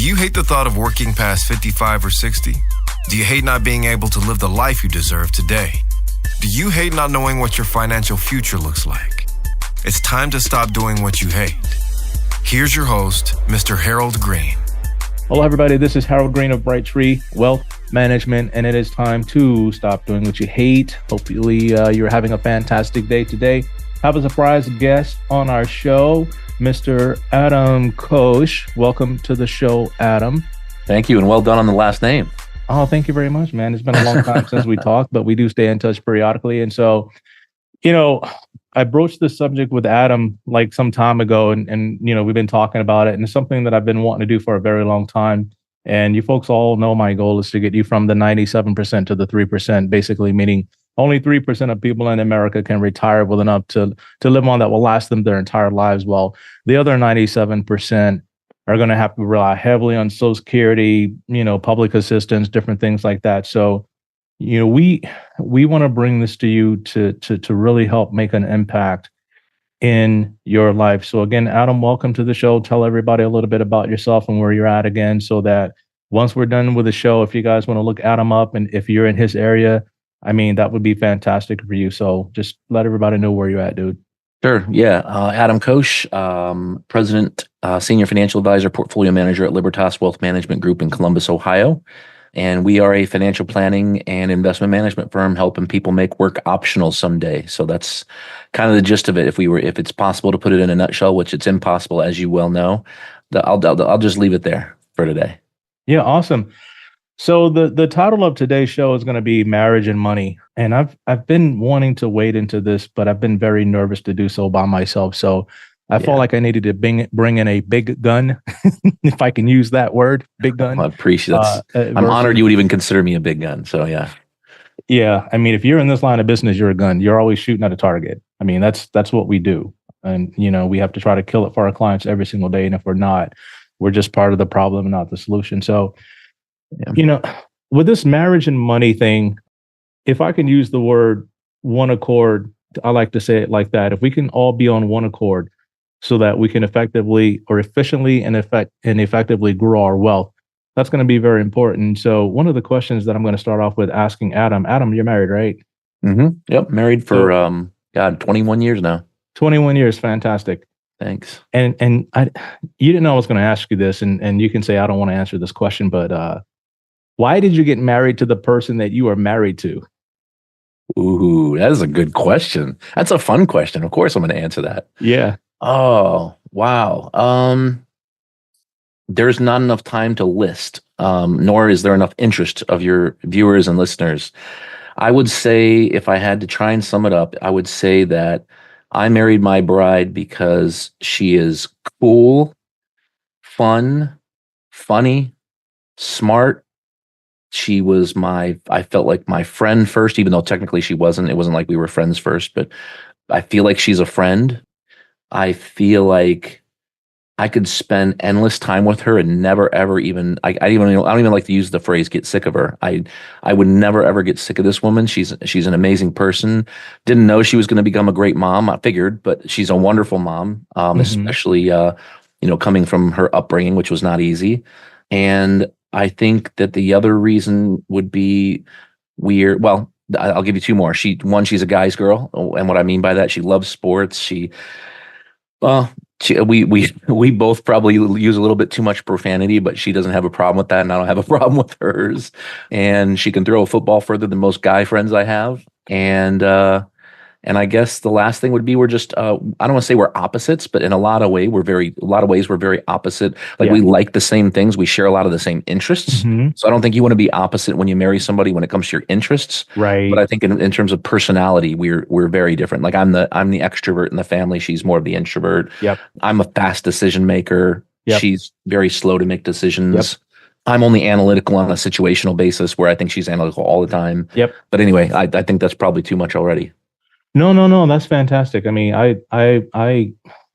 Do you hate the thought of working past 55 or 60? Do you hate not being able to live the life you deserve today? Do you hate not knowing what your financial future looks like? It's time to stop doing what you hate. Here's your host, Mr. Harold Green. Hello, everybody. This is Harold Green of Bright Tree Wealth Management, and it is time to stop doing what you hate. Hopefully, you're having a fantastic day today. Have a surprise guest on our show, Mr. Adam Koos. Welcome to the show, Adam. Thank you, and well done on the last name. Oh, thank you very much, man. It's been a long time since we talked, but we do stay in touch periodically. And so, I broached this subject with Adam like some time ago, and we've been talking about it, and it's something that I've been wanting to do for a very long time. And you folks all know my goal is to get you from the 97% to the 3%, basically meaning only 3% of people in America can retire with enough to live on that will last them their entire lives, while the other 97% are going to have to rely heavily on Social Security, public assistance, different things like that. So, we want to bring this to you to really help make an impact in your life. So again, Adam, welcome to the show. Tell everybody a little bit about yourself and where you're at again, so that once we're done with the show, if you guys want to look Adam up and if you're in his area, that would be fantastic for you. So just let everybody know where you're at, dude. Sure. Yeah. Adam Koos, President, Senior Financial Advisor, Portfolio Manager at Libertas Wealth Management Group in Columbus, Ohio. And we are a financial planning and investment management firm helping people make work optional someday. So that's kind of the gist of it. If it's possible to put it in a nutshell, which it's impossible, as you well know, I'll just leave it there for today. Yeah. Awesome. So the title of today's show is going to be Marriage and Money. And I've been wanting to wade into this, but I've been very nervous to do so by myself. So I felt like I needed to bring in a big gun, if I can use that word, big gun. I appreciate that. I'm honored you would even consider me a big gun. So yeah. Yeah. If you're in this line of business, you're a gun. You're always shooting at a target. That's what we do. And, we have to try to kill it for our clients every single day. And if we're not, we're just part of the problem, not the solution. So, with this marriage and money thing, if I can use the word one accord, I like to say it like that. If we can all be on one accord, so that we can efficiently and effectively grow our wealth, that's going to be very important. So one of the questions that I'm going to start off with asking Adam, you're married, right? Mm-hmm. Yep. Married for, 21 years now. 21 years. Fantastic. Thanks. And you didn't know I was going to ask you this, and you can say, I don't want to answer this question, but why did you get married to the person that you are married to? Ooh, that is a good question. That's a fun question. Of course I'm going to answer that. Yeah. Oh, wow. There's not enough time to list, nor is there enough interest of your viewers and listeners. I would say, if I had to try and sum it up, I would say that I married my bride because she is cool, fun, funny, smart. She was I felt like my friend first, even though technically she wasn't. It wasn't like we were friends first, but I feel like she's a friend. I feel like I could spend endless time with her and never ever even I don't even like to use the phrase "get sick of her." I would never ever get sick of this woman. She's an amazing person. Didn't know she was going to become a great mom. I figured, but she's a wonderful mom, especially coming from her upbringing, which was not easy. And I think that the other reason would be weird. Well, I'll give you two more. She's a guy's girl, and what I mean by that, she loves sports. We both probably use a little bit too much profanity, but she doesn't have a problem with that, and I don't have a problem with hers. And she can throw a football further than most guy friends I have. And I guess the last thing would be we're just I don't want to say we're opposites, but in a lot of ways we're very opposite. We like the same things. We share a lot of the same interests. Mm-hmm. So I don't think you want to be opposite when you marry somebody when it comes to your interests. Right. But I think in terms of personality, we're very different. Like I'm the extrovert in the family. She's more of the introvert. Yep. I'm a fast decision maker. Yep. She's very slow to make decisions. Yep. I'm only analytical on a situational basis, where I think she's analytical all the time. Yep. But anyway, I think that's probably too much already. No, that's fantastic. I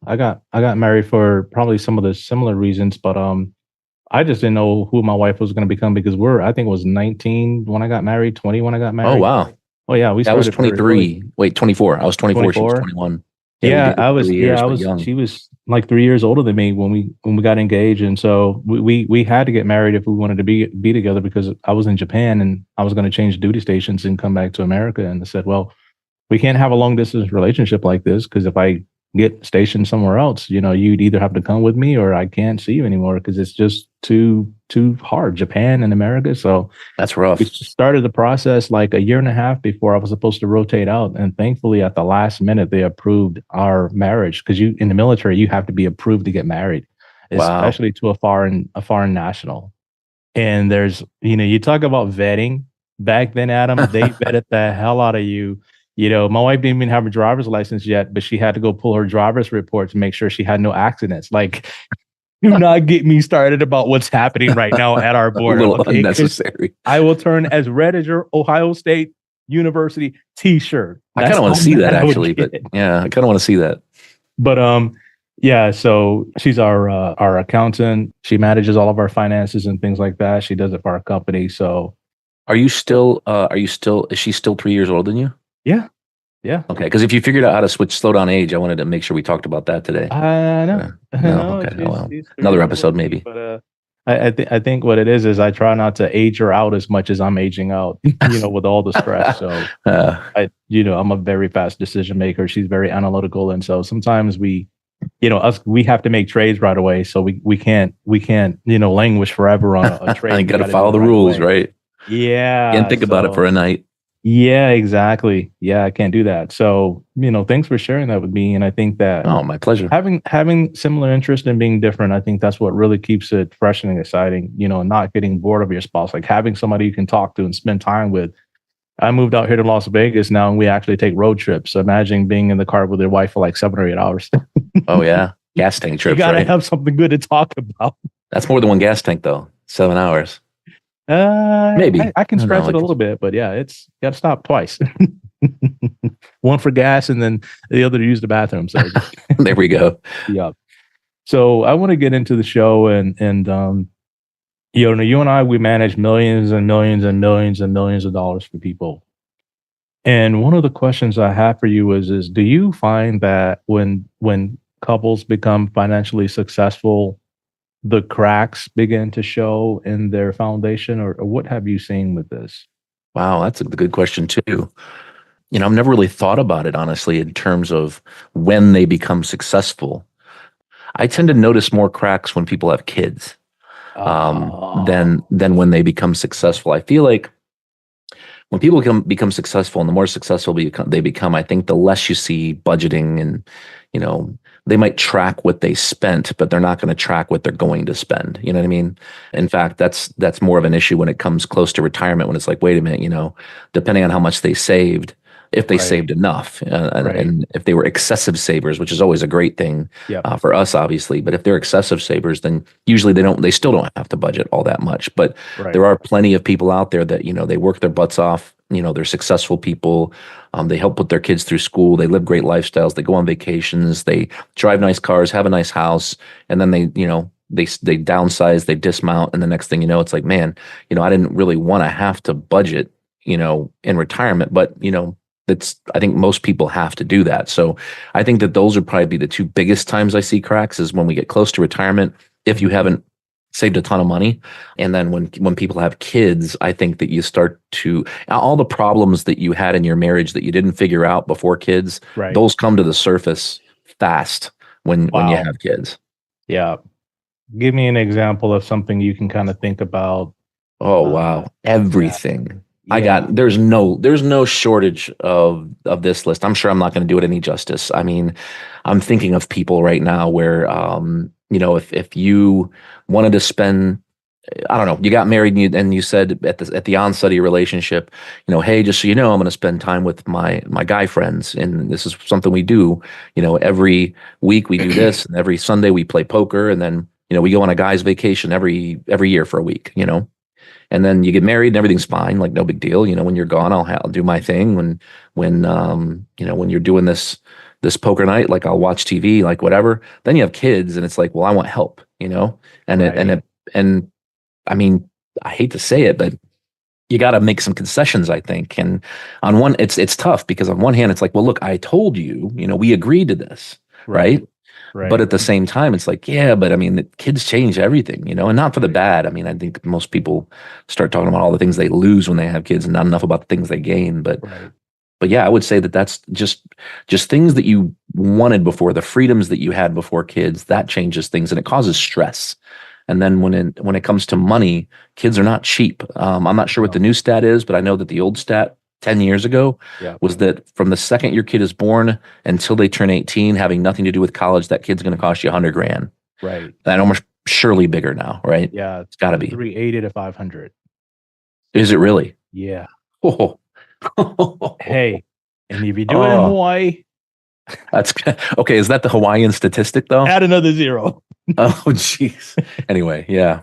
got married for probably some of the similar reasons, but I just didn't know who my wife was going to become, because I think it was 19 when I got married, 20 when I got married. Oh, wow. Oh yeah, I was 23. Wait, 24. I was 24. 24? She was 21. Yeah, I was young. She was like 3 years older than me when we got engaged, and so we had to get married if we wanted to be together, because I was in Japan and I was going to change duty stations and come back to America. And they said, well, we can't have a long distance relationship like this, because if I get stationed somewhere else, you'd either have to come with me or I can't see you anymore, because it's just too hard, Japan and America. So That's rough. we started the process like a year and a half before I was supposed to rotate out. And thankfully at the last minute, they approved our marriage, because in the military, you have to be approved to get married, Wow. especially to a foreign national. And there's, you talk about vetting. Back then, Adam, they vetted the hell out of you. My wife didn't even have a driver's license yet, but she had to go pull her driver's report to make sure she had no accidents. Like, do not get me started about what's happening right now at our border. A little Okay? 'Cause unnecessary. I will turn as red as your Ohio State University T-shirt. I kind of want to see that actually, but yeah, I kind of want to see that. But yeah. So she's our accountant. She manages all of our finances and things like that. She does it for our company. So, Is she still 3 years older than you? yeah. Yeah. Okay, because if you figured out how to slow down age, I wanted to make sure we talked about that today. No. No, okay. Well, another episode maybe. But I think what it is I try not to age her out as much as I'm aging out, with all the stress. So I'm a very fast decision maker. She's very analytical, and so sometimes we have to make trades right away. So we can't languish forever on a trade. You got to follow the rules, right? Yeah. Can't think about it for a night. Yeah, exactly. Yeah, I can't do that. So, thanks for sharing that with me. And I think that my pleasure. Having similar interest and being different, I think that's what really keeps it fresh and exciting, not getting bored of your spouse, like having somebody you can talk to and spend time with. I moved out here to Las Vegas now, and we actually take road trips. So imagine being in the car with your wife for like 7 or 8 hours. Oh yeah. Gas tank trips. You got to right? have something good to talk about. That's more than one gas tank though. 7 hours. Maybe I can stretch it a little bit, but yeah, it's got to stop twice. One for gas, and then the other to use the bathroom. So there we go. Yeah. So I want to get into the show, and you and I, we manage millions and millions and millions and millions of dollars for people. And one of the questions I have for you is do you find that when couples become financially successful, the cracks begin to show in their foundation, or what have you seen with this? Wow, that's a good question too. I've never really thought about it, honestly, in terms of when they become successful. I tend to notice more cracks when people have kids than when they become successful. I feel like when people become successful, and the more successful they become, I think the less you see budgeting, and they might track what they spent, but they're not going to track what they're going to spend. You know what I mean? In fact, that's more of an issue when it comes close to retirement, when it's like, wait a minute, depending on how much they saved, if they saved enough, and if they were excessive savers, which is always a great thing for us, obviously. But if they're excessive savers, then usually they still don't have to budget all that much. But there are plenty of people out there that, they work their butts off. They're successful people. They help put their kids through school. They live great lifestyles. They go on vacations. They drive nice cars, have a nice house, and then they downsize, they dismount, and the next thing you know, it's like, man, I didn't really want to have to budget, in retirement, but I think most people have to do that. So I think that those would probably be the two biggest times I see cracks, is when we get close to retirement, if you haven't saved a ton of money. And then when people have kids, I think that you start to, all the problems that you had in your marriage that you didn't figure out before kids, those come to the surface fast when you have kids. Yeah. Give me an example of something you can kind of think about. Oh, wow. Everything. Yeah. There's no shortage of this list. I'm sure I'm not going to do it any justice. I mean, I'm thinking of people right now where, if you wanted to spend, I don't know, you got married and you said at the onset of your relationship, hey, just so you know, I'm going to spend time with my guy friends, and this is something we do. Every week we do this, and every Sunday we play poker, and then we go on a guy's vacation every year for a week. And then you get married and everything's fine, like no big deal. When you're gone, I'll do my thing. When you're doing this poker night, like I'll watch TV, like whatever. Then you have kids, and it's like, well, I want help, and I mean, I hate to say it, but you got to make some concessions, I think. And it's tough, because on one hand, it's like, well, look, I told you, we agreed to this, right? But at the same time, it's like, yeah, but I mean, the kids change everything, and not for the bad. I mean, I think most people start talking about all the things they lose when they have kids and not enough about the things they gain. But yeah, I would say that that's just things that you wanted before, the freedoms that you had before kids, that changes things and it causes stress. And then when it comes to money, kids are not cheap. I'm not sure what the new stat is, but I know that the old stat 10 years ago was that from the second your kid is born until they turn 18, having nothing to do with college, that kid's going to cost you $100,000. Right. And almost surely bigger now, right? Yeah. It's got to be 380 to 500. Is it really? Yeah. Oh. Hey, and if you do it in Hawaii, that's okay. Is that the Hawaiian statistic though? Add another zero. Oh, jeez. Anyway, yeah.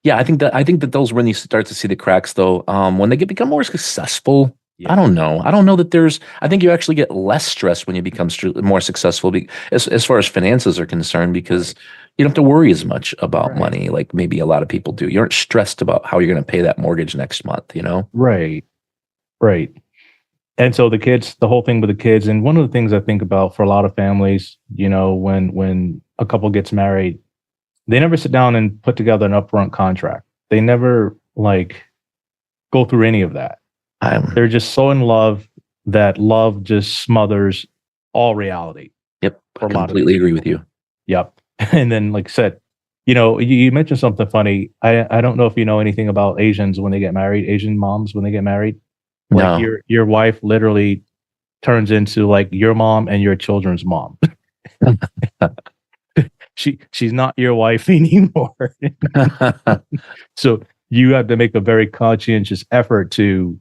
I think that those when you start to see the cracks though, when they become more successful. Yeah. I don't know that I think you actually get less stress when you become more successful as far as finances are concerned, because you don't have to worry as much about money like maybe a lot of people do. You aren't stressed about how you're going to pay that mortgage next month, Right. And so the whole thing with the kids, and one of the things I think about for a lot of families, when a couple gets married, they never sit down and put together an upfront contract. They never go through any of that. They're just so in love that love just smothers all reality. Yep. I completely agree with you. Yep. And then, like I said, you mentioned something funny. I don't know if you know anything about Asians when they get married, Asian moms when they get married. Like no. your wife literally turns into like your mom and your children's mom. She's not your wife anymore. So you have to make a very conscientious effort to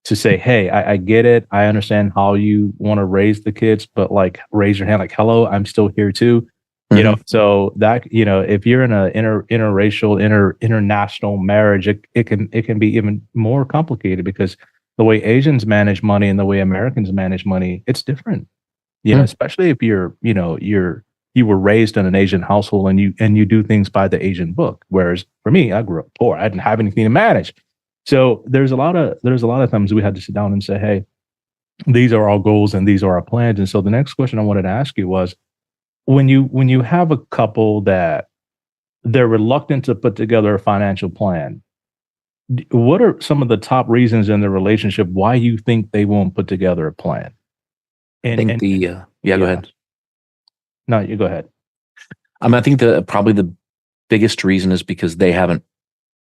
say, hey, I get it. I understand how you want to raise the kids, but raise your hand like, hello, I'm still here too. So that, if you're in a interracial, international marriage, it can be even more complicated because the way Asians manage money and the way Americans manage money, it's different. Especially if you were raised in an Asian household and you do things by the Asian book. Whereas for me, I grew up poor. I didn't have anything to manage. So there's a lot of times we had to sit down and say, hey, these are our goals and these are our plans. And so the next question I wanted to ask you was, when you have a couple that they're reluctant to put together a financial plan, what are some of the top reasons in the relationship why you think they won't put together a plan? Go ahead. No, you go ahead. I think probably the biggest reason is because they haven't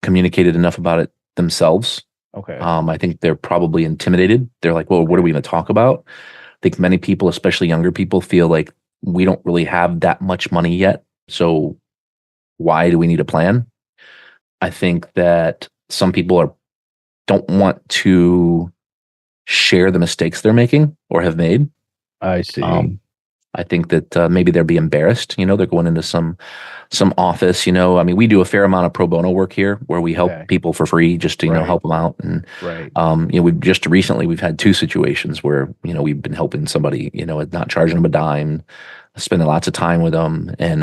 communicated enough about it themselves. Okay. I think they're probably intimidated. They're like, well, what are we going to talk about? I think many people, especially younger people, feel like we don't really have that much money yet. So why do we need a plan? I think that some people don't want to share the mistakes they're making or have made. I see. I think that maybe they'll be embarrassed. They're going into some office. We do a fair amount of pro bono work here where we help people for free just to help them out. And we've just recently we've had two situations where we've been helping somebody not charging them a dime, spending lots of time with them, and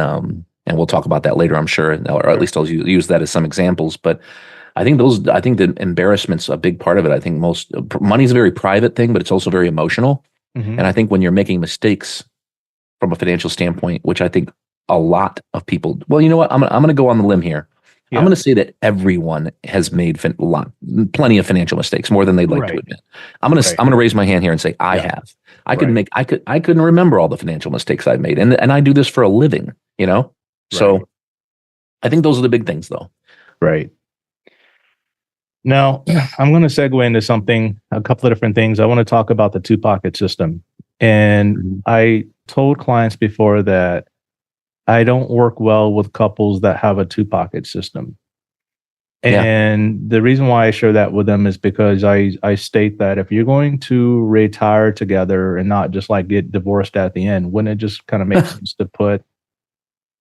we'll talk about that later, I'm sure, or at least I'll use that as some examples. But I think the embarrassment's a big part of it. I think money's a very private thing, but it's also very emotional. Mm-hmm. And I think when you're making mistakes from a financial standpoint, which I think a lot of people, well, you know what? I'm going to go on the limb here. Yeah. I'm going to say that everyone has made plenty of financial mistakes, more than they'd like to admit. I'm going to raise my hand here and say I have. I couldn't remember all the financial mistakes I've made, and I do this for a living. So I think those are the big things, though. Right. Now, I'm going to segue into a couple of different things. I want to talk about the two-pocket system. And I told clients before that I don't work well with couples that have a two-pocket system. And the reason why I share that with them is because I state that if you're going to retire together and not just get divorced at the end, wouldn't it just kind of make sense to put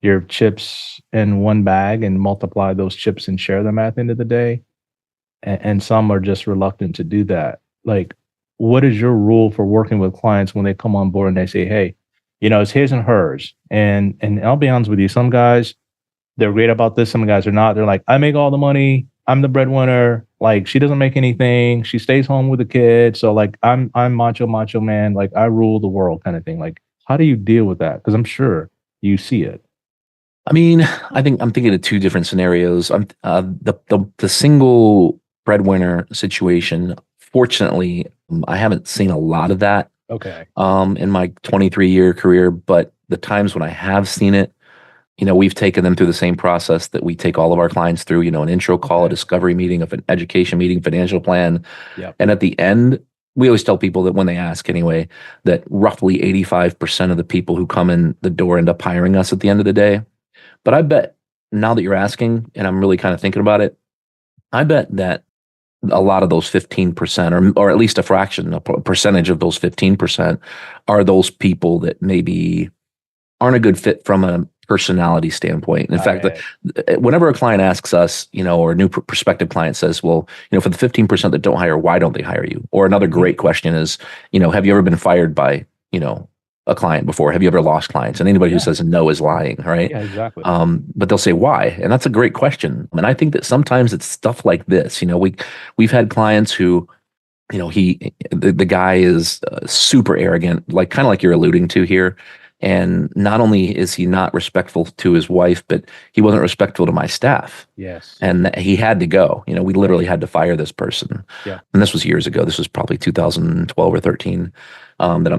your chips in one bag and multiply those chips and share them at the end of the day? And some are just reluctant to do that. What is your rule for working with clients when they come on board and they say, hey, it's his and hers? And I'll be honest with you, some guys, they're great about this. Some guys are not. They're like, I make all the money. I'm the breadwinner. She doesn't make anything. She stays home with the kids. So I'm macho man. I rule the world kind of thing. How do you deal with that? Because I'm sure you see it? I mean, I think I'm thinking of two different scenarios. The single breadwinner situation. Fortunately, I haven't seen a lot of that Okay. in my 23-year career, but the times when I have seen it, we've taken them through the same process that we take all of our clients through, an intro call, a discovery meeting, an education meeting, financial plan. Yep. And at the end, we always tell people that when they ask anyway, that roughly 85% of the people who come in the door end up hiring us at the end of the day. But I bet now that you're asking, and I'm really kind of thinking about it, I bet that a lot of those 15%, or at least a fraction, a percentage of those 15% are those people that maybe aren't a good fit from a personality standpoint. In fact, whenever a client asks us, or a new prospective client says, well, for the 15% that don't hire, why don't they hire you? Or another great question is, have you ever been fired by, a client before? Have you ever lost clients? And anybody who says no is lying, right? Yeah, exactly. But they'll say why, and that's a great question. And I think that sometimes it's stuff like this. We've had clients who, the guy is super arrogant, like kind of like you're alluding to here. And not only is he not respectful to his wife, but he wasn't respectful to my staff. Yes. And he had to go. We literally had to fire this person. Yeah. And this was years ago. This was probably 2012 or 13.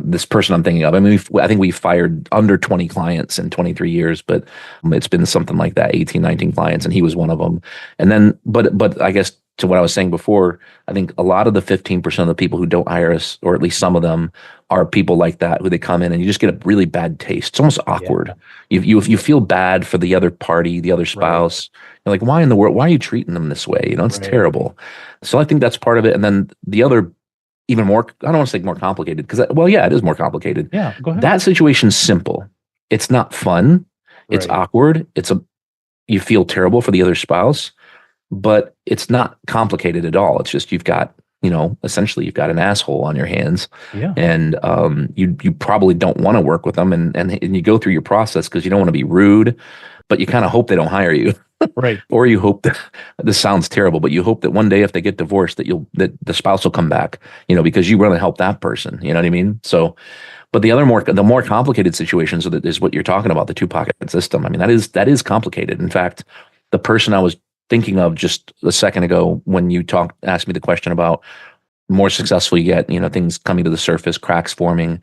This person I'm thinking of. I mean, I think we fired under 20 clients in 23 years, but it's been something like that, 18, 19 clients, and he was one of them. And then, but I guess to what I was saying before, I think a lot of the 15% of the people who don't hire us, or at least some of them, are people like that, who they come in and you just get a really bad taste. It's almost awkward. Yeah. You feel bad for the other party, the other spouse. Right. You're like, why in the world? Why are you treating them this way? It's terrible. So I think that's part of it. And then the other, even more, I don't want to say more complicated, because, it is more complicated. Yeah, go ahead. That situation's simple. It's not fun. It's awkward. You feel terrible for the other spouse, but it's not complicated at all. It's just, you've got, essentially you've got an asshole on your hands, and you probably don't want to work with them, and you go through your process because you don't want to be rude, but you kind of hope they don't hire you. Right. Or you hope that, this sounds terrible, but you hope that one day if they get divorced, that the spouse will come back, because you want to help that person. You know what I mean? So, but the more complicated situations is what you're talking about, the two-pocket system. I mean, that is complicated. In fact, the person I was thinking of just a second ago when you asked me the question about more successful you get, things coming to the surface, cracks forming.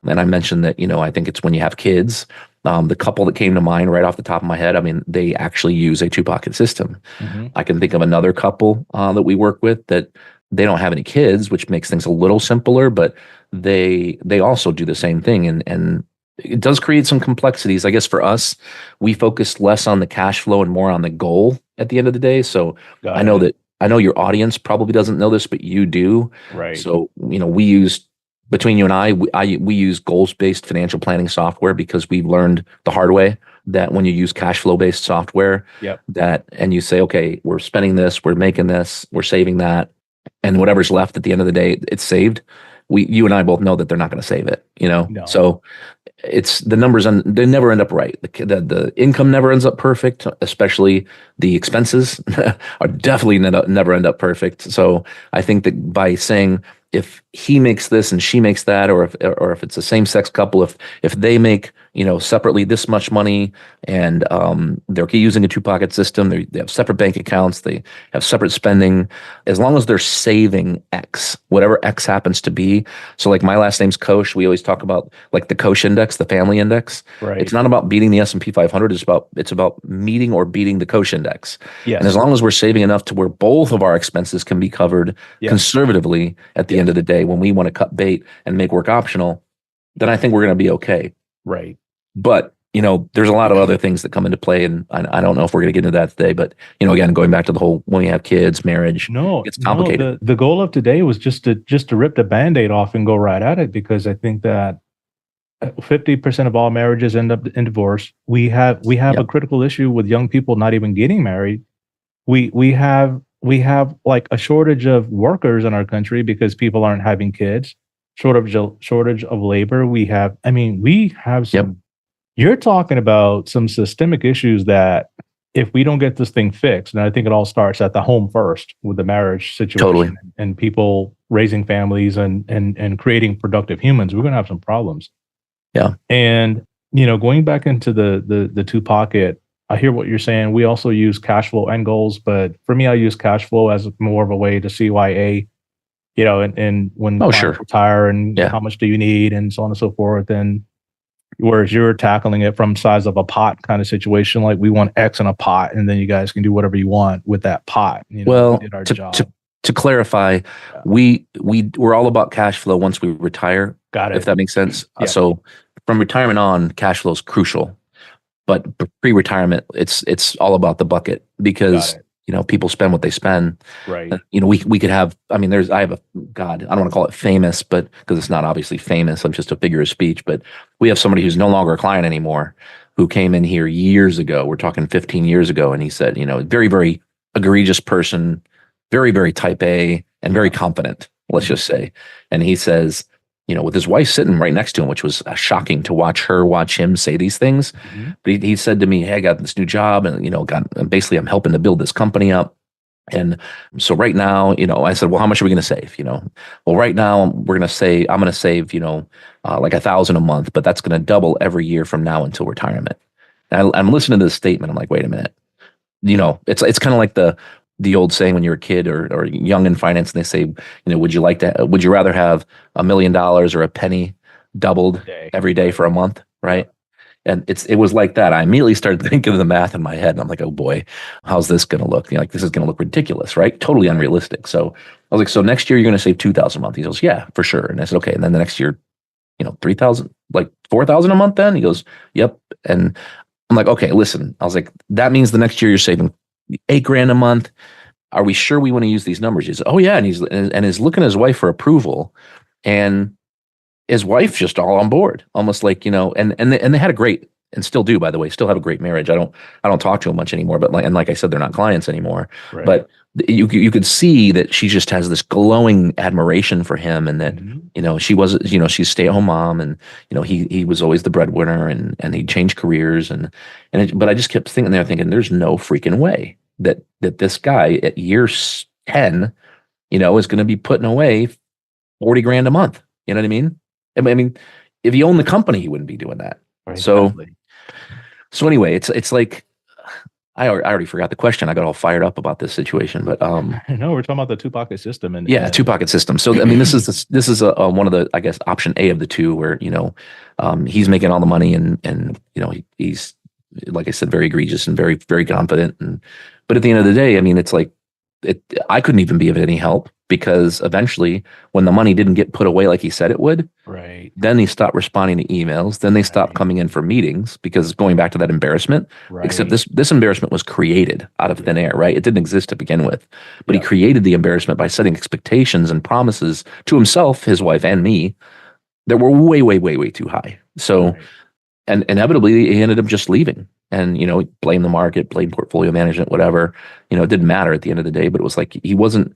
And I mentioned that, I think it's when you have kids. The couple that came to mind right off the top of my head, I mean, they actually use a two-pocket system. Mm-hmm. I can think of another couple that we work with that they don't have any kids, which makes things a little simpler, but they also do the same thing. And it does create some complexities. I guess for us, we focus less on the cash flow and more on the goal at the end of the day. So I know your audience probably doesn't know this, but you do. Right. So, we use, between you and we use goals-based financial planning software because we've learned the hard way that when you use cash flow-based software, and you say, okay, we're spending this, we're making this, we're saving that, and whatever's left at the end of the day, it's saved. You and I both know that they're not going to save it, No. So it's the numbers, they never end up right. The income never ends up perfect, especially the expenses are definitely never end up perfect. So I think that by saying, if he makes this and she makes that, or if it's a same-sex couple, if they make separately this much money, and they're using a two-pocket system, they have separate bank accounts, they have separate spending, as long as they're saving X, whatever X happens to be. So like my last name's Koos, we always talk about like the Koos index, the family index. Right. It's not about beating the S&P 500. It's about meeting or beating the Koos index. Yes. And as long as we're saving enough to where both of our expenses can be covered conservatively at the end of the day, when we want to cut bait and make work optional, then I think we're going to be okay. Right. But, there's a lot of other things that come into play, and I don't know if we're going to get into that today, but, again, going back to the whole, when we have kids, marriage, it's complicated. The goal of today was just to rip the Band-Aid off and go right at it, because I think that 50% of all marriages end up in divorce. We have a critical issue with young people not even getting married. We have like a shortage of workers in our country because people aren't having kids. Shortage of labor. We have some. You're talking about some systemic issues that, if we don't get this thing fixed, and I think it all starts at the home first with the marriage situation, and people raising families and creating productive humans, we're going to have some problems. Yeah. And going back into the two pocket, I hear what you're saying. We also use cash flow and goals, but for me, I use cash flow as more of a way to CYA, and when clients retire and how much do you need and so on and so forth. And whereas you're tackling it from size of a pot kind of situation, like we want X in a pot, and then you guys can do whatever you want with that pot. We did our job. To clarify, we're all about cash flow once we retire. Got it. If that makes sense. Yeah. So from retirement on, cash flow is crucial, but pre-retirement, it's all about the bucket because people spend what they spend. Right. We could have. I mean, I don't want to call it famous, but because it's not obviously famous, I'm just a figure of speech. But we have somebody who's no longer a client anymore, who came in here years ago. We're talking 15 years ago, and he said, very, very egregious person. Very, very type A and very confident, let's just say. And he says, with his wife sitting right next to him, which was shocking to watch him say these things. Mm-hmm. But he said to me, hey, I got this new job and, basically I'm helping to build this company up. And so right now, I said, well, how much are we going to save? Well, right now I'm going to save, like $1,000 a month, but that's going to double every year from now until retirement. And I'm listening to this statement. I'm like, wait a minute. It's kind of like the old saying when you're a kid or young in finance, and they say, would you rather have $1 million or a penny doubled every day for a month? Right. And it was like that. I immediately started thinking of the math in my head, and I'm like, oh boy, how's this going to look? this is going to look ridiculous, right? Totally unrealistic. So I was like, so next year you're going to save $2,000 a month. He goes, yeah, for sure. And I said, okay. And then the next year, 3,000, like 4,000 a month then? He goes, yep. And I'm like, okay, listen. I was like, that means the next year you're saving $8,000 a month. Are we sure we want to use these numbers? He said, oh yeah. And he's looking at his wife for approval, and his wife just all on board, almost like, and they had a great, and still do, by the way, still have a great marriage. I don't talk to him much anymore, but like I said, they're not clients anymore, right. But you could see that she just has this glowing admiration for him. And that, she was, she's a stay-at-home mom, and, he was always the breadwinner, and he changed careers. But I just kept thinking there's no freaking way that this guy at year 10, is going to be putting away $40,000 a month. You know what I mean? I mean, if he owned the company, he wouldn't be doing that. Right, so anyway, it's like, I already forgot the question. I got all fired up about this situation, but no, we're talking about the two pocket system, and two pocket system. So I mean, this is one of the, I guess, option A of the two, where he's making all the money, and he's, like I said, very egregious and very, very confident. But at the end of the day, I mean, it's like I couldn't even be of any help, because eventually, when the money didn't get put away like he said it would, right, then he stopped responding to emails. Then they stopped coming in for meetings, because going back to that embarrassment, except this embarrassment was created out of thin air, right? It didn't exist to begin with, but he created the embarrassment by setting expectations and promises to himself, his wife, and me that were way, way, way, way too high. So, and inevitably, he ended up just leaving. And, blame the market, blame portfolio management, whatever. It didn't matter at the end of the day, but it was like he wasn't.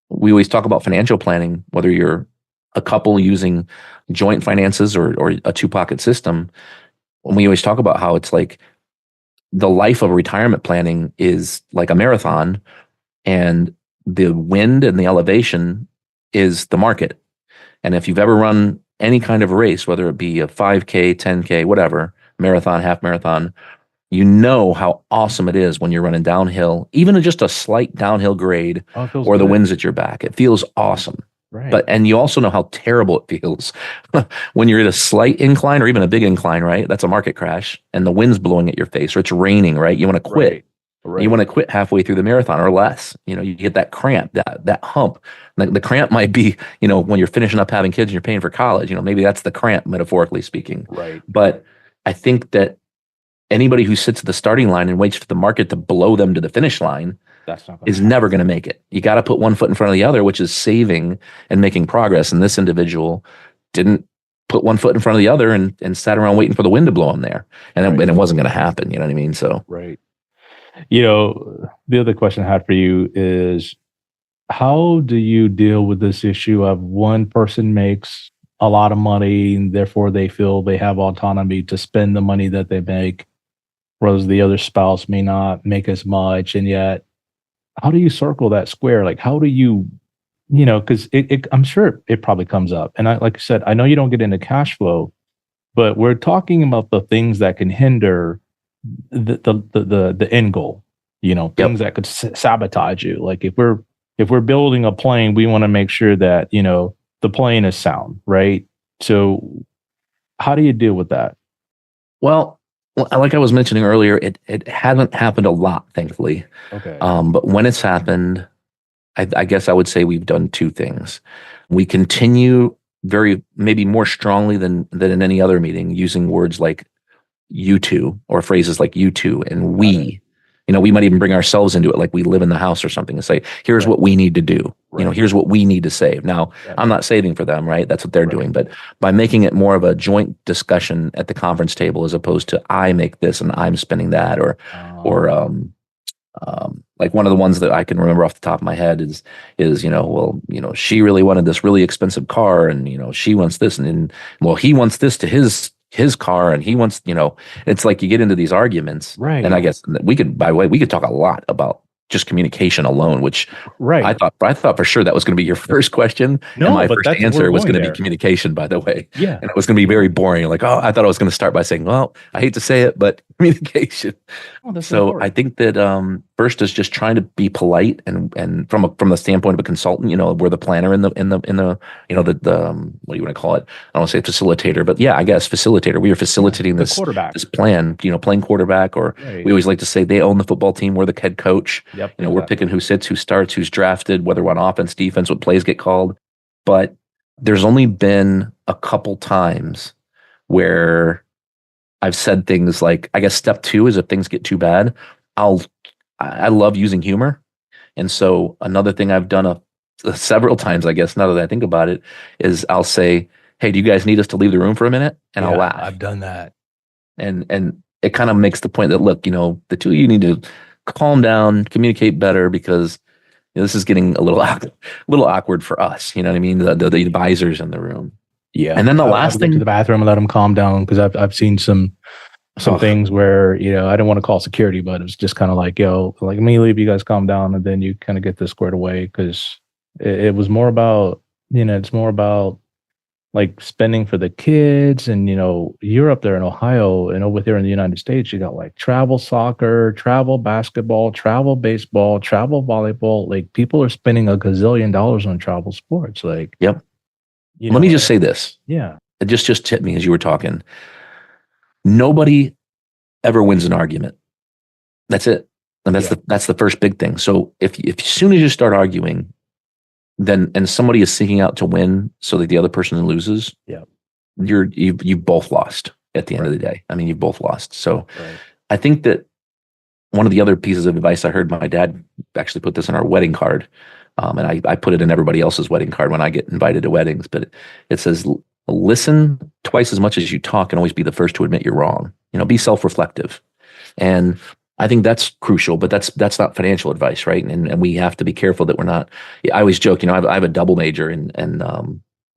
We always talk about financial planning, whether you're a couple using joint finances or a two pocket system. And we always talk about how it's like the life of retirement planning is like a marathon, and the wind and the elevation is the market. And if you've ever run any kind of race, whether it be a 5K, 10K, whatever, marathon, half marathon, how awesome it is when you're running downhill, even just a slight downhill grade, or the wind's at your back. It feels awesome. Right. And you also know how terrible it feels when you're at a slight incline or even a big incline, right? That's a market crash, and the wind's blowing at your face, or it's raining, right? You want to quit. Right. You want to quit halfway through the marathon or less. You get that cramp, that hump. The cramp might be, when you're finishing up having kids and you're paying for college, maybe that's the cramp, metaphorically speaking. Right. But I think that anybody who sits at the starting line and waits for the market to blow them to the finish line is never going to make it. You got to put one foot in front of the other, which is saving and making progress. And this individual didn't put one foot in front of the other and sat around waiting for the wind to blow him there. And it wasn't going to happen. You know what I mean? So, right. The other question I had for you is, how do you deal with this issue of one person makes a lot of money, and therefore they feel they have autonomy to spend the money that they make, whereas the other spouse may not make as much? And yet, how do you circle that square? Like, how do you, because I'm sure it probably comes up. And like I said, I know you don't get into cash flow, but we're talking about the things that can hinder the end goal, things that could sabotage you. Like if we're building a plane, we want to make sure that, the plane is sound, right? So how do you deal with that? Well, like I was mentioning earlier, it hasn't happened a lot, thankfully. Okay. But when it's happened, I guess I would say we've done two things. We continue maybe more strongly than in any other meeting, using words like you two, or phrases like you two and we. We might even bring ourselves into it, like we live in the house or something, and say, here's what we need to do. Right. Here's what we need to save. Now, I'm not saving for them, right? That's what they're doing. But by making it more of a joint discussion at the conference table, as opposed to I make this and I'm spending that, or like one of the ones that I can remember off the top of my head is she really wanted this really expensive car, and she wants this, and well, he wants this to his car, and he wants, it's like you get into these arguments, right? And I guess we could talk a lot about just communication alone, which I thought for sure that was going to be your first question. No, and my but first answer was going to be communication, by the way. Yeah. And it was going to be very boring. Like, I thought I was going to start by saying, well, I hate to say it, but communication. So important. I think that first is just trying to be polite, and from the standpoint of a consultant, we're the planner in the what do you want to call it? I don't want to say facilitator, but yeah, I guess facilitator. We are facilitating this plan, playing quarterback, or we always like to say they own the football team. We're the head coach. Yep, we're picking who sits, who starts, who's drafted, whether we're on offense, defense, what plays get called. But there's only been a couple times where I've said things like, I guess step 2 is if things get too bad, I love using humor. And so another thing I've done several times, I guess, now that I think about it, is I'll say, hey, do you guys need us to leave the room for a minute? And I'll laugh. I've done that. And it kind of makes the point that, look, the two of you need to calm down, communicate better, because this is getting a little awkward for us. You know what I mean? The advisors in the room. Yeah. And then the last thing, to the bathroom and let them calm down, because I've seen some things where I didn't want to call security, but it was just kind of like, let me leave, you guys calm down, and then you kind of get this squared away, because it was more about it's more about like spending for the kids, and you're up there in Ohio, and over there in the United States, you got like travel soccer, travel basketball, travel baseball, travel volleyball. Like people are spending a gazillion dollars on travel sports. Like, yep. Let me just say this. Yeah. It just hit me as you were talking. Nobody ever wins an argument. That's it. And that's the first big thing. So if as soon as you start arguing, and somebody is seeking out to win so that the other person loses, you've both lost at the end of the day. I mean, you've both lost. So I think that one of the other pieces of advice I heard, my dad actually put this in our wedding card. And I put it in everybody else's wedding card when I get invited to weddings, but it says, listen twice as much as you talk, and always be the first to admit you're wrong. Be self-reflective. And I think that's crucial, but that's not financial advice, right? And we have to be careful that we're not. I always joke, I have a double major in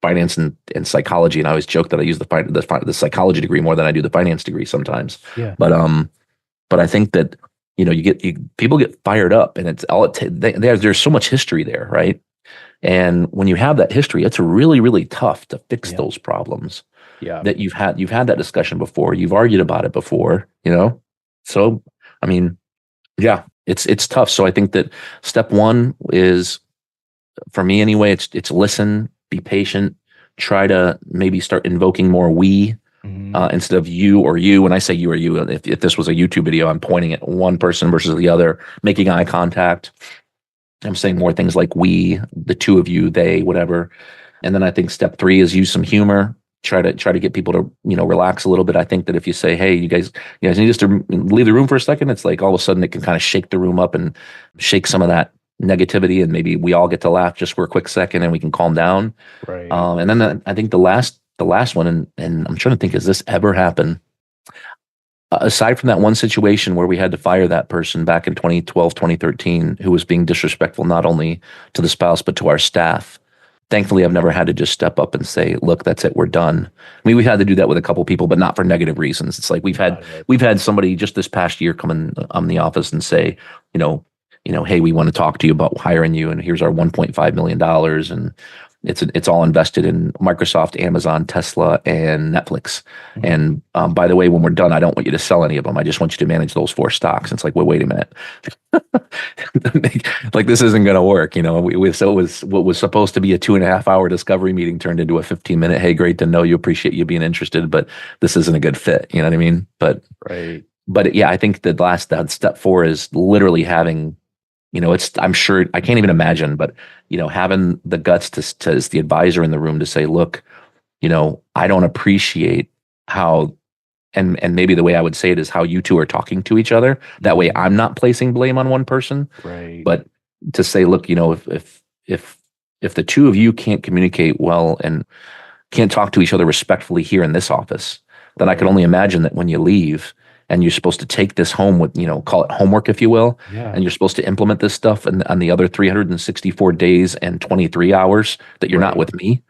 finance and psychology, and I always joke that I use the psychology degree more than I do the finance degree sometimes. Yeah. But I think that people get fired up, and it's all there's so much history there, right? And when you have that history, it's really, really tough to fix those problems. Yeah. That you've had that discussion before, you've argued about it before, So I mean, yeah, it's tough. So I think that step 1 is, for me anyway, it's listen, be patient, try to maybe start invoking more we instead of you or you. When I say you or you, if this was a YouTube video, I'm pointing at one person versus the other, making eye contact. I'm saying more things like we, the two of you, they, whatever. And then I think step 3 is use some humor. Try to get people to relax a little bit. I think that if you say, hey, you guys need us to leave the room for a second, it's like all of a sudden it can kind of shake the room up and shake some of that negativity, and maybe we all get to laugh just for a quick second, and we can calm down. Right. And then I think the last one, and I'm trying to think, has this ever happened? Aside from that one situation where we had to fire that person back in 2012, 2013, who was being disrespectful not only to the spouse but to our staff. Thankfully, I've never had to just step up and say, look, that's it, we're done. I mean, we've had to do that with a couple people, but not for negative reasons. It's like we've had somebody just this past year come in the office and say, hey, we want to talk to you about hiring you, and here's our $1.5 million. It's all invested in Microsoft, Amazon, Tesla, and Netflix. And by the way, when we're done, I don't want you to sell any of them. I just want you to manage those 4 stocks. It's like, wait a minute, like this isn't going to work. So it was what was supposed to be a 2.5-hour discovery meeting turned into a 15-minute. Hey, great to know you, appreciate you being interested, but this isn't a good fit. You know what I mean? But Right. But yeah, I think that step 4 is literally having, I'm sure I can't even imagine, but having the guts to as the advisor in the room to say, look, I don't appreciate how, and maybe the way I would say it is how you two are talking to each other. That way I'm not placing blame on one person, Right. but to say, look, if the two of you can't communicate well and can't talk to each other respectfully here in this office, then I can only imagine that when you leave and you're supposed to take this home with, call it homework, if you will, and you're supposed to implement this stuff on the other 364 days and 23 hours that you're not with me,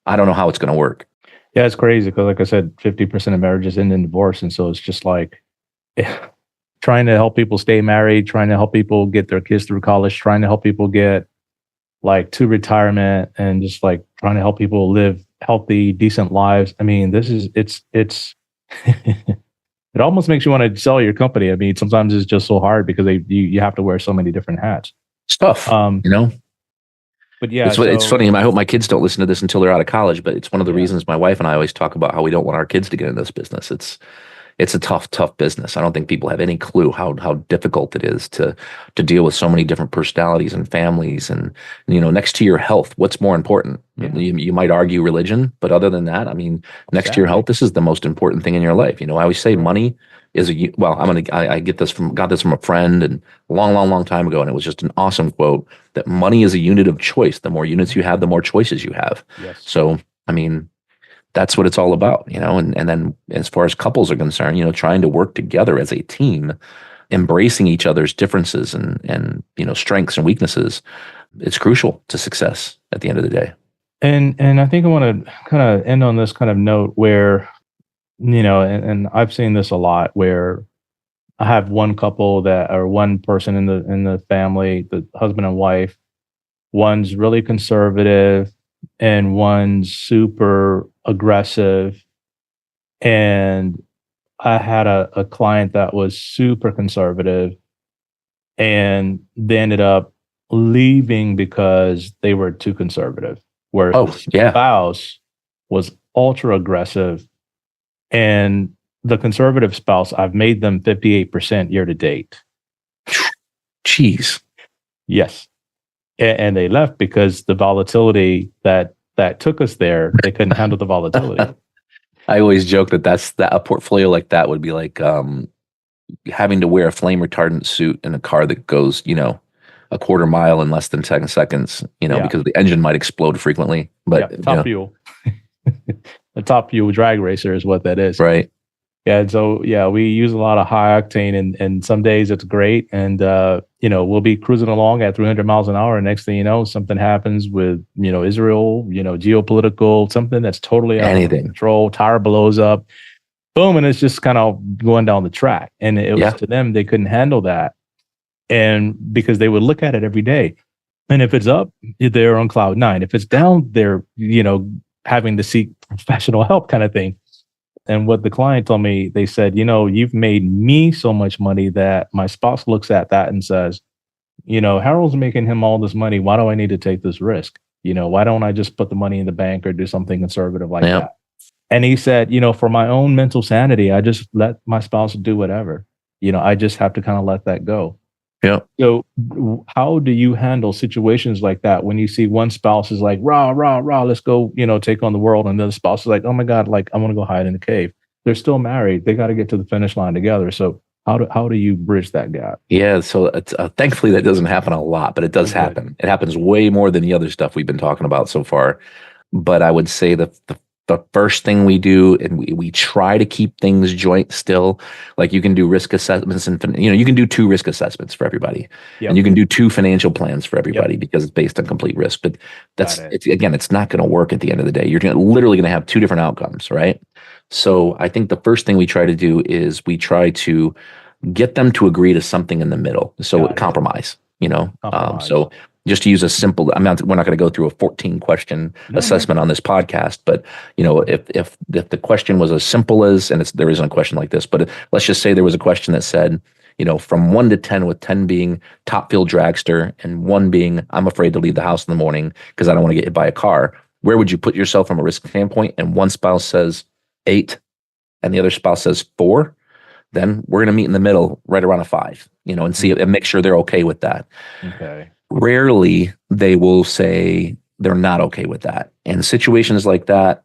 I don't know how it's going to work. Yeah, it's crazy because, like I said, 50% of marriages end in divorce. And so it's just like trying to help people stay married, trying to help people get their kids through college, trying to help people get to retirement, and just like trying to help people live healthy, decent lives. I mean, it's it almost makes you want to sell your company. I mean, sometimes it's just so hard because you have to wear so many different hats. It's tough, But yeah, it's funny. I hope my kids don't listen to this until they're out of college, but it's one of the reasons my wife and I always talk about how we don't want our kids to get in this business. It's a tough business. I don't think people have any clue how difficult it is to deal with so many different personalities and families. And, next to your health, what's more important? Yeah. You might argue religion, but other than that, I mean, next to your health, this is the most important thing in your life. I always say money is I got this from a friend and a long time ago. And it was just an awesome quote that money is a unit of choice. The more units you have, the more choices you have. Yes. So, I mean, that's what it's all about, and then as far as couples are concerned, trying to work together as a team, embracing each other's differences and strengths and weaknesses, it's crucial to success at the end of the day. And I think I want to kind of end on this kind of note where, and I've seen this a lot where I have one couple or one person in the family, the husband and wife, one's really conservative and one's super aggressive. And I had a client that was super conservative, and they ended up leaving because they were too conservative, where the spouse was ultra aggressive. And the conservative spouse, I've made them 58% year to date. Jeez. Yes. And they left because the volatility that took us there, they couldn't handle the volatility. I always joke that a portfolio like that would be like having to wear a flame retardant suit in a car that goes, a quarter mile in less than 10 seconds, because the engine might explode frequently. But top fuel. The top fuel drag racer is what that is. Right. Yeah. And so, we use a lot of high octane, and some days it's great. And, we'll be cruising along at 300 miles an hour. And next thing you know, something happens with, Israel, geopolitical, something that's totally out of control, tire blows up, boom. And it's just kind of going down the track. And it was to them, they couldn't handle that. And because they would look at it every day. And if it's up, they're on cloud 9. If it's down, they're, having to seek professional help kind of thing. And what the client told me, they said, you've made me so much money that my spouse looks at that and says, Harold's making him all this money. Why do I need to take this risk? Why don't I just put the money in the bank or do something conservative like that? And he said, for my own mental sanity, I just let my spouse do whatever. I just have to kind of let that go. Yeah. So how do you handle situations like that when you see one spouse is like, rah, let's go, take on the world. And the other spouse is like, oh my God, I want to go hide in the cave. They're still married. They got to get to the finish line together. So how do you bridge that gap? Yeah. So it's, thankfully that doesn't happen a lot, but it does happen. It happens way more than the other stuff we've been talking about so far. But I would say the first thing we do, and we try to keep things joint still. Like you can do risk assessments, and you can do 2 risk assessments for everybody, and you can do 2 financial plans for everybody because it's based on complete risk. But it's not going to work at the end of the day. You're literally going to have 2 different outcomes, right? So I think the first thing we try to do is we try to get them to agree to something in the middle. So compromise. So just to use a simple, we're not going to go through a 14 question assessment on this podcast, but if the question was as simple as, and there isn't a question like this, but let's just say there was a question that said, from 1 to 10, with 10 being top field dragster and 1 being I'm afraid to leave the house in the morning because I don't want to get hit by a car, where would you put yourself from a risk standpoint? And one spouse says 8 and the other spouse says 4, then we're going to meet in the middle right around a 5, and see and make sure they're okay with that. Okay. Rarely they will say they're not okay with that. And situations like that,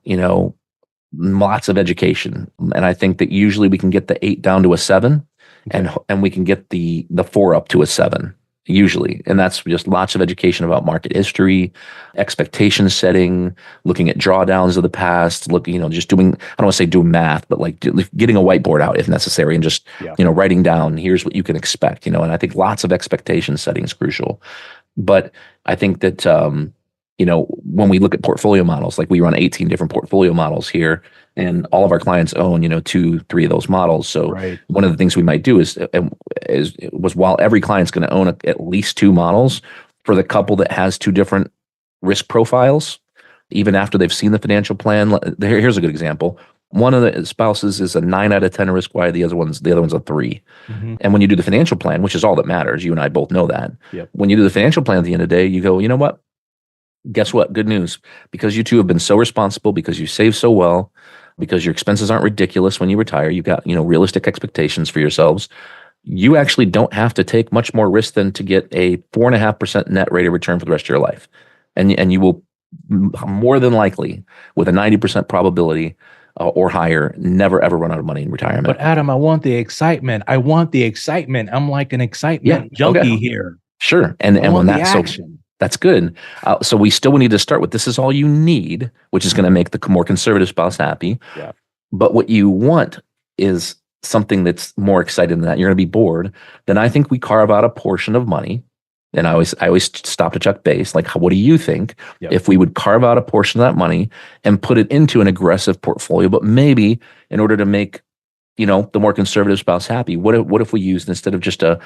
lots of education. And I think that usually we can get the 8 down to a 7, okay, and we can get the 4 up to a 7 usually. And that's just lots of education about market history, expectation setting, looking at drawdowns of the past, just doing, I don't want to say doing math, but like getting a whiteboard out if necessary and just, writing down, here's what you can expect, and I think lots of expectation setting is crucial. But I think that, when we look at portfolio models, like we run 18 different portfolio models here, and all of our clients own, 2, 3 of those models. So one of the things we might do is while every client's going to own at least 2 models, for the couple that has 2 different risk profiles, even after they've seen the financial plan, here's a good example. One of the spouses is a 9 out of 10 risk wise, the other one's a 3. Mm-hmm. And when you do the financial plan, which is all that matters, you and I both know that. Yep. When you do the financial plan at the end of the day, you go, you know what? Guess what? Good news. Because you two have been so responsible, because you save so well, because your expenses aren't ridiculous when you retire, you've got, realistic expectations for yourselves. You actually don't have to take much more risk than to get a 4.5% net rate of return for the rest of your life. And you will more than likely, with a 90% probability or higher, never ever run out of money in retirement. But Adam, I want the excitement. I'm like an excitement junkie here. Sure. And when that's action. That's good. So we still need to start with, this is all you need, which is going to make the more conservative spouse happy. Yeah. But what you want is something that's more exciting than that. You're going to be bored. Then I think we carve out a portion of money. And I always stop to check base. Like, what do you think if we would carve out a portion of that money and put it into an aggressive portfolio, but maybe in order to make, the more conservative spouse happy, what if we used, instead of just an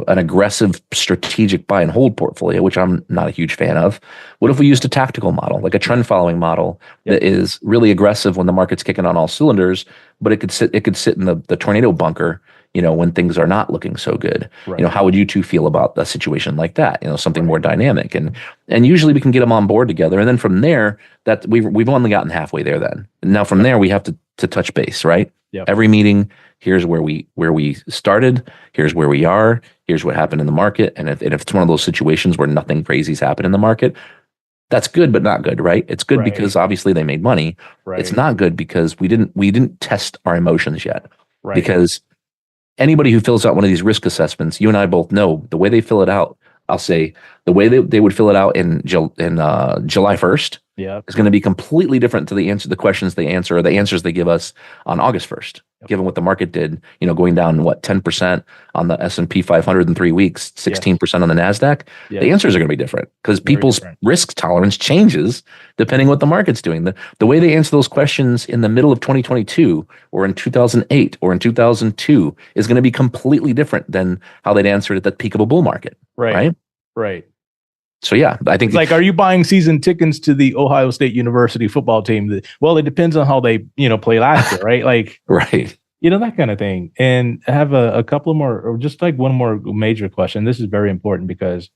aggressive strategic buy and hold portfolio, which I'm not a huge fan of, what if we used a tactical model, like a trend following model that is really aggressive when the market's kicking on all cylinders, but it could sit in the tornado bunker, when things are not looking so good. Right. How would you two feel about a situation like that? Something more dynamic, and usually we can get them on board together. And then from there, that we've only gotten halfway there then. And now from there, we have to touch base, right? Yep. Every meeting, here's where we started, here's where we are, here's what happened in the market. And if it's one of those situations where nothing crazy's happened in the market, that's good, but not good, right? It's good because obviously they made money. Right. It's not good because we didn't test our emotions yet. Right. Because anybody who fills out one of these risk assessments, you and I both know the way they fill it out. I'll say the way they would fill it out in July 1st is going to be completely different to the questions they answer, or the answers they give us on August 1st, given what the market did, going down 10% on the S&P 500 in 3 weeks, 16% on the NASDAQ. The answers are going to be different because people's risk tolerance changes depending what the market's doing. The way they answer those questions in the middle of 2022 or in 2008 or in 2002 is going to be completely different than how they'd answer it at the peak of a bull market. Right. So I think it's like, are you buying season tickets to the Ohio State University football team? Well, it depends on how they, play last year, right? Like, right. That kind of thing. And I have a couple of more, or just like one more major question. This is very important because,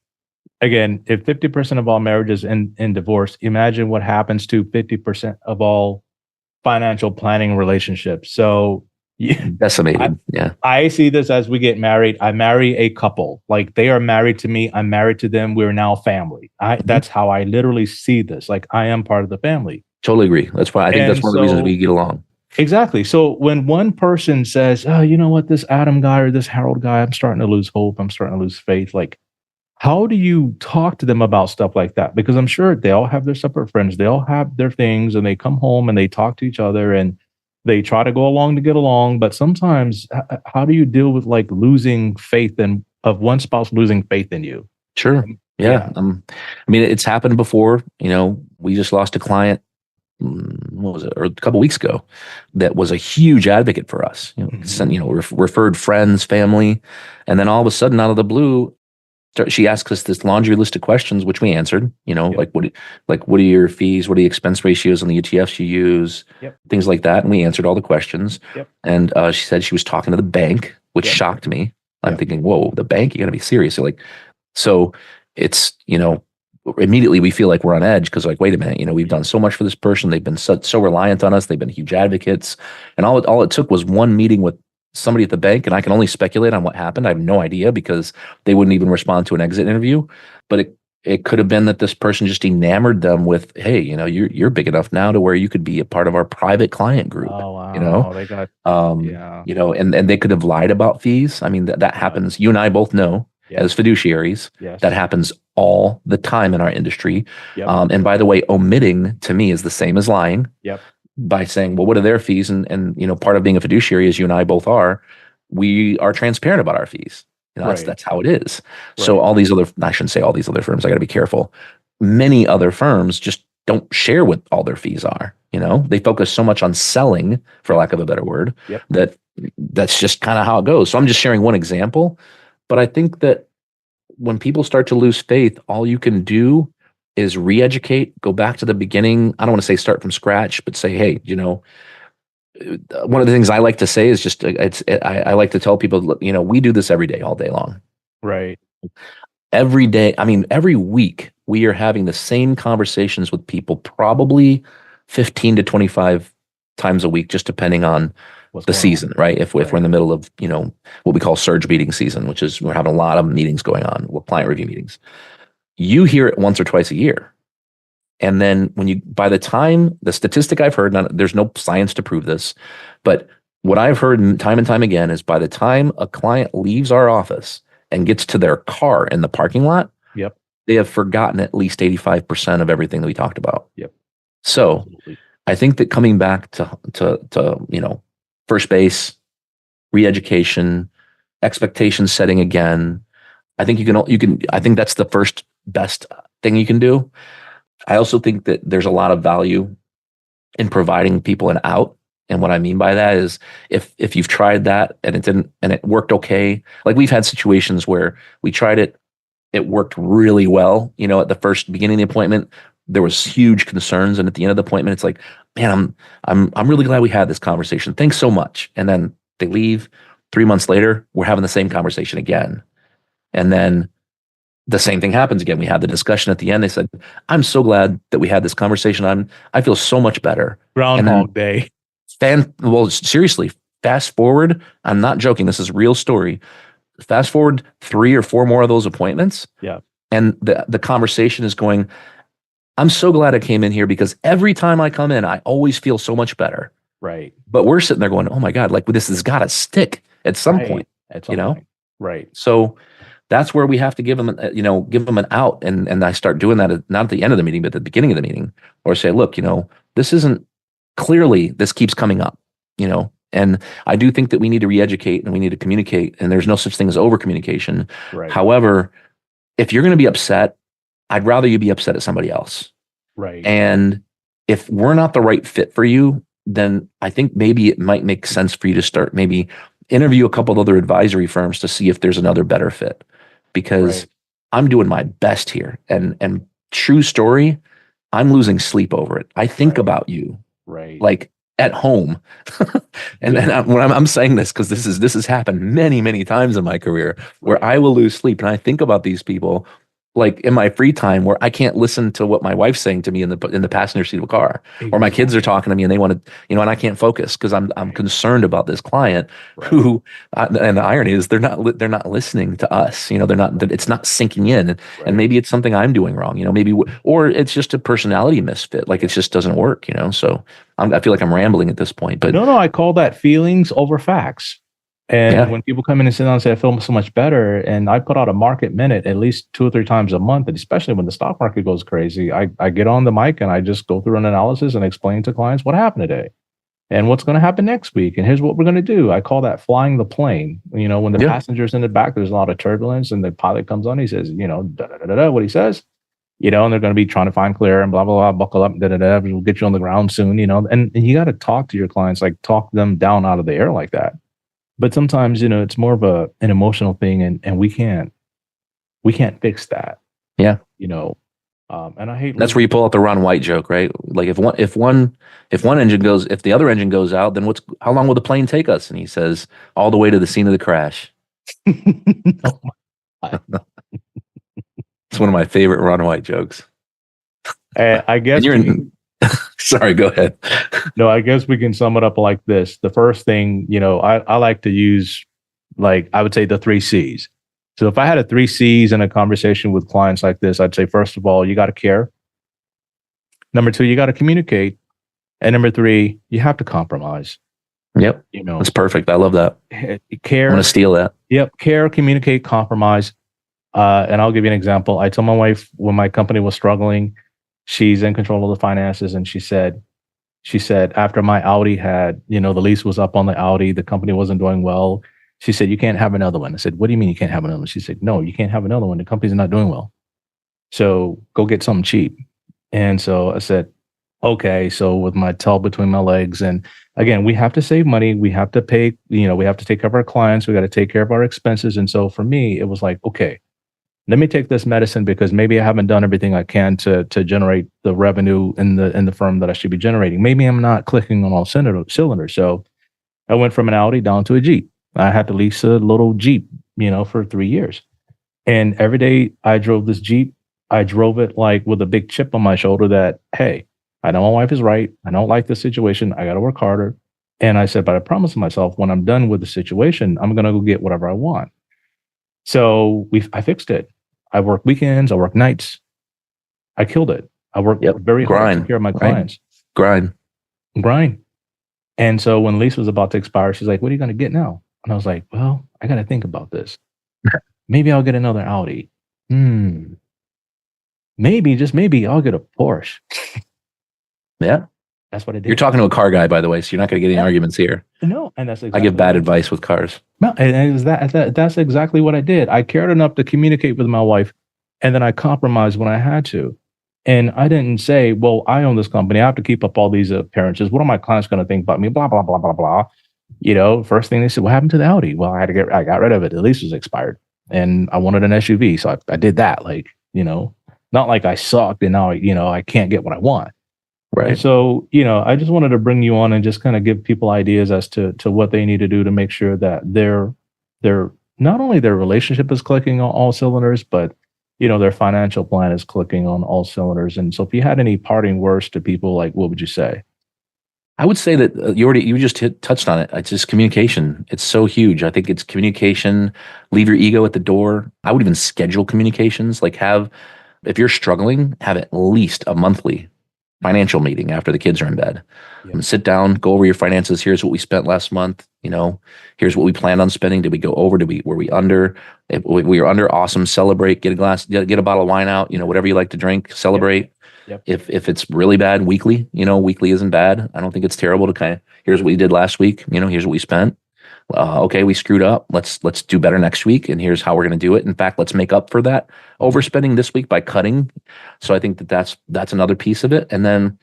again, if 50% of all marriages end in divorce, imagine what happens to 50% of all financial planning relationships. So decimated. I see this as we get married. I marry a couple. Like, they are married to me. I'm married to them. We're now family. That's how I literally see this. Like, I am part of the family. Totally agree. That's why I think that's one of the reasons we get along. Exactly. So when one person says, oh, you know what, this Adam guy or this Harold guy, I'm starting to lose hope. I'm starting to lose faith. Like, how do you talk to them about stuff like that? Because I'm sure they all have their separate friends. They all have their things, and they come home and they talk to each other and they try to go along to get along. But sometimes, how do you deal with like losing faith of one spouse losing faith in you? Sure. Yeah. I mean, it's happened before. We just lost a client, what was it, or a couple of weeks ago, that was a huge advocate for us. Referred friends, family, and then all of a sudden, out of the blue, she asked us this laundry list of questions, which we answered, Yep. what are your fees? What are the expense ratios on the ETFs you use? Yep. Things like that. And we answered all the questions. Yep. And she said she was talking to the bank, which Yep. shocked me. I'm Yep. thinking, whoa, the bank, you gotta be serious. So it's, immediately we feel like we're on edge because like, wait a minute, we've done so much for this person. They've been so reliant on us. They've been huge advocates. And all it took was one meeting with somebody at the bank, and I can only speculate on what happened. I have no idea because they wouldn't even respond to an exit interview. But it could have been that this person just enamored them with, hey, you're big enough now to where you could be a part of our private client group. Oh wow. They got And they could have lied about fees. I mean, that happens. You and I both know as fiduciaries, yes. that happens all the time in our industry. Yep. And by the way, omitting to me is the same as lying. Yep. By saying, well, what are their fees? And part of being a fiduciary, as you and I both are, we are transparent about our fees. That's how it is. Right. So I shouldn't say all these other firms, I got to be careful. Many other firms just don't share what all their fees are. They focus so much on selling, for lack of a better word, Yep. that's just kind of how it goes. So I'm just sharing one example, but I think that when people start to lose faith, all you can do is re-educate, go back to the beginning. I don't want to say start from scratch, but say, hey, one of the things I like to say is just, I like to tell people, we do this every day, all day long. Right. Every day. I mean, every week we are having the same conversations with people, probably 15 to 25 times a week, just depending on the season, right? If we're in the middle of, what we call surge meeting season, which is we're having a lot of meetings going on, client review meetings. You hear it once or twice a year. And then by the time the statistic I've heard, there's no science to prove this, but what I've heard time and time again is by the time a client leaves our office and gets to their car in the parking lot, yep, they have forgotten at least 85% of everything that we talked about. Yep. So Absolutely. I think that coming back to first base, re-education, expectation setting again, I think I think that's the first best thing you can do. I also think that there's a lot of value in providing people an out. And what I mean by that is if you've tried that and it worked okay, like we've had situations where we tried it worked really well. At the first beginning of the appointment, there was huge concerns. And at the end of the appointment, it's like, man, I'm really glad we had this conversation. Thanks so much. And then they leave. 3 months later, we're having the same conversation again. And then the same thing happens again. We had the discussion at the end. They said, I'm so glad that we had this conversation. I feel so much better. Groundhog Day. Well, seriously, fast forward. I'm not joking. This is a real story. Fast forward 3 or 4 more of those appointments. Yeah. And the conversation is going, I'm so glad I came in here because every time I come in, I always feel so much better. Right. But we're sitting there going, oh my God, like this has got to stick at some point, At some point. Right. So that's where we have to give them an out. And I start doing that not at the end of the meeting, but at the beginning of the meeting, or say, look, this isn't clearly, this keeps coming up, and I do think that we need to re-educate and we need to communicate, and there's no such thing as over communication. Right. However, if you're going to be upset, I'd rather you be upset at somebody else. Right. And if we're not the right fit for you, then I think maybe it might make sense for you to start maybe interview a couple of other advisory firms to see if there's another better fit, because I'm doing my best here. And true story, I'm losing sleep over it. I think about you, like at home. And then when I'm saying this, because this has happened many, many times in my career where I will lose sleep and I think about these people like in my free time where I can't listen to what my wife's saying to me in the passenger seat of a car, or my kids are talking to me and they want to, and I can't focus because I'm concerned about this client who, and the irony is they're not listening to us. It's not sinking in, and maybe it's something I'm doing wrong. Maybe, or it's just a personality misfit. Like it just doesn't work. So I feel like I'm rambling at this point. But no, I call that feelings over facts. And when people come in and sit down and say, I feel so much better, and I put out a market minute at least 2 or 3 times a month, and especially when the stock market goes crazy, I get on the mic and I just go through an analysis and explain to clients what happened today and what's going to happen next week. And here's what we're going to do. I call that flying the plane. When the passenger's in the back, there's a lot of turbulence and the pilot comes on, he says, what he says, and they're going to be trying to find clear and blah, blah, blah, buckle up, we'll get you on the ground soon, and you got to talk to your clients, like talk them down out of the air like that. But sometimes, it's more of an emotional thing, and we can't we can't fix that. Yeah. And I hate That's where you pull out the Ron White joke, right? Like if the other engine goes out, then how long will the plane take us? And he says, all the way to the scene of the crash. Oh my God. It's one of my favorite Ron White jokes. I guess sorry, go ahead. No, I guess we can sum it up like this. The first thing, I like to use, like, I would say the 3 C's. So if I had a 3 C's in a conversation with clients like this, I'd say, first of all, you got to care. Number 2, you got to communicate. And number 3, you have to compromise. Yep. That's perfect. I love that. Care. I'm going to steal that. Yep. Care, communicate, compromise. And I'll give you an example. I told my wife when my company was struggling, she's in control of the finances. And she said, after my Audi had, the lease was up on the Audi, the company wasn't doing well. She said, you can't have another one. I said, what do you mean you can't have another one? She said, no, you can't have another one. The company's not doing well. So go get something cheap. And so I said, okay. So with my tail between my legs, and again, we have to save money. We have to pay, we have to take care of our clients. We got to take care of our expenses. And so for me, it was like, okay, let me take this medicine because maybe I haven't done everything I can to generate the revenue in the firm that I should be generating. Maybe I'm not clicking on all cylinders. So I went from an Audi down to a Jeep. I had to lease a little Jeep, for 3 years. And every day I drove this Jeep, I drove it like with a big chip on my shoulder that, hey, I know my wife is right. I don't like this situation. I got to work harder. And I said, but I promised myself when I'm done with the situation, I'm going to go get whatever I want. So I fixed it. I work weekends. I work nights. I killed it. I worked very hard to take care of my clients. Grind. And so when lease was about to expire, she's like, what are you going to get now? And I was like, well, I got to think about this. Maybe I'll get another Audi. Maybe, just maybe, I'll get a Porsche. Yeah. That's what I did. You're talking to a car guy, by the way, so you're not going to get any arguments here. No, and that's exactly I give bad advice with cars. No, and that's exactly what I did. I cared enough to communicate with my wife, and then I compromised when I had to. And I didn't say, well, I own this company. I have to keep up all these appearances. What are my clients going to think about me? Blah, blah, blah, blah, blah. First thing they said, what happened to the Audi? Well, I got rid of it. The lease was expired and I wanted an SUV. So I did that. Not like I sucked and now, I can't get what I want. Right. And so, I just wanted to bring you on and just kind of give people ideas as to what they need to do to make sure that their not only their relationship is clicking on all cylinders, but their financial plan is clicking on all cylinders. And so if you had any parting words to people, like, what would you say? I would say that you just touched on it. It's just communication. It's so huge. I think it's communication. Leave your ego at the door. I would even schedule communications. If you're struggling, have at least a monthly financial meeting after the kids are in bed. Yeah. Sit down, go over your finances. Here's what we spent last month. Here's what we planned on spending. Did we go over? Were we under? If we were under, awesome. Celebrate. Get a bottle of wine out. Whatever you like to drink. Celebrate. Yep. If it's really bad, weekly. Weekly isn't bad. I don't think it's terrible to kind of, here's what we did last week. Here's what we spent. Okay, we screwed up. Let's do better next week. And here's how we're going to do it. In fact, let's make up for that overspending this week by cutting. So I think that's another piece of it. And then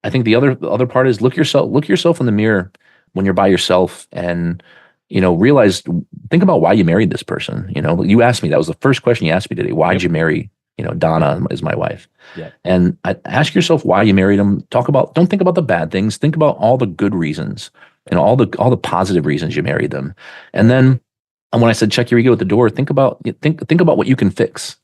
I think the other part is look yourself in the mirror when you're by yourself and, think about why you married this person. You asked me, that was the first question you asked me today. Why'd you marry, Donna is my wife. Yeah. And ask yourself why you married him. Don't think about the bad things. Think about all the good reasons and all the positive reasons you married them. And then when I said check your ego at the door, think about what you can fix.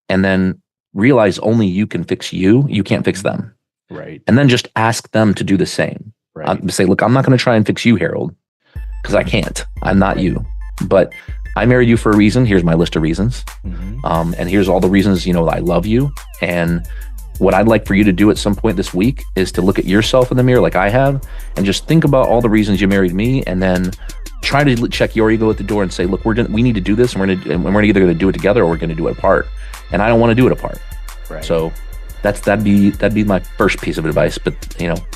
And then realize only you can fix you. You can't fix them. Right. And then just ask them to do the same. Right. Say, look, I'm not going to try and fix you, Harold, because I can't. I'm not you. But I married you for a reason. Here's my list of reasons. Mm-hmm. And here's all the reasons, I love you. And what I'd like for you to do at some point this week is to look at yourself in the mirror like I have and just think about all the reasons you married me and then try to check your ego at the door and say, look, we need to do this and we're either going to do it together or we're going to do it apart. And I don't want to do it apart. Right. So that'd be my first piece of advice, but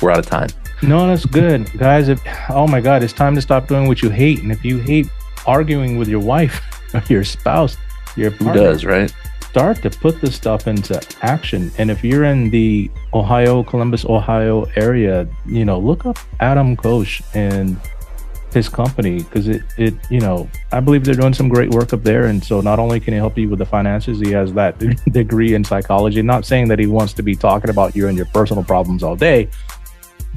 we're out of time. No, that's good. Guys, oh my God, it's time to stop doing what you hate. And if you hate arguing with your wife or your spouse, your partner, who does, right? Start to put this stuff into action. And if you're in the Columbus, Ohio area, look up Adam Koos and his company, because I believe they're doing some great work up there. And so not only can he help you with the finances, he has that degree in psychology. Not saying that he wants to be talking about you and your personal problems all day,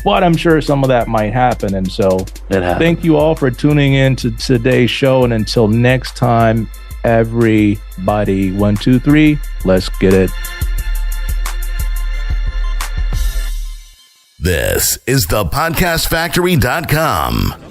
but I'm sure some of that might happen. And so thank you all for tuning in to today's show. And until next time, everybody, 1, 2, 3, let's get it. This is thepodcastfactory.com.